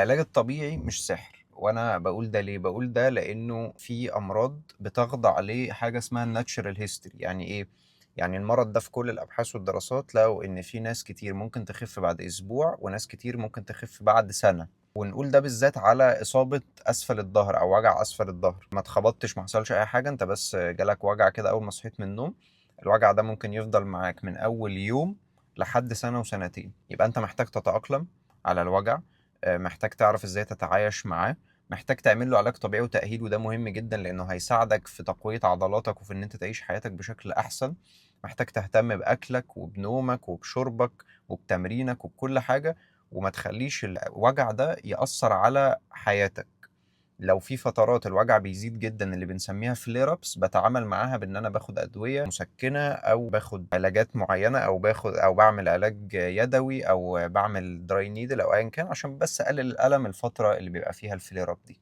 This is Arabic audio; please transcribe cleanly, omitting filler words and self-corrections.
العلاج الطبيعي مش سحر، وأنا باقول ده ليه؟ باقول ده لإنه في أمراض بتخضع لحاجة اسمها الnatural history. يعني إيه؟ يعني المرض ده في كل الأبحاث والدراسات لقوا إن في ناس كتير ممكن تخف بعد أسبوع، وناس كتير ممكن تخف بعد سنة. ونقول ده بالذات على إصابة أسفل الضهر أو وجع أسفل الضهر. ما اتخبطتش، ما حصلش أي حاجة، أنت بس جالك وجع كده أول ما صحيت من النوم. الوجع ده ممكن يفضل معاك من أول يوم لحد سنة وسنتين. يبقى أنت محتاج تتأقلم على الوجع، محتاج تعرف ازاي تتعايش معاه، محتاج تعمل له علاج طبيعي وتأهيل، وده مهم جدا لأنه هيساعدك في تقوية عضلاتك وفي إن أنت تعيش حياتك بشكل أحسن. محتاج تهتم بأكلك وبنومك وبشربك وبتمرينك وبكل حاجة، وما تخليش الوجع ده يأثر على حياتك. لو في فترات الوجع بيزيد جدا اللي بنسميها فلير ابس، بتعامل معاها بان انا باخد ادويه مسكنه او باخد علاجات معينه او باخد او بعمل علاج يدوي او بعمل دراي نيدل او ايا كان، عشان بس اقلل الالم الفتره اللي بيبقى فيها الفلير اب دي.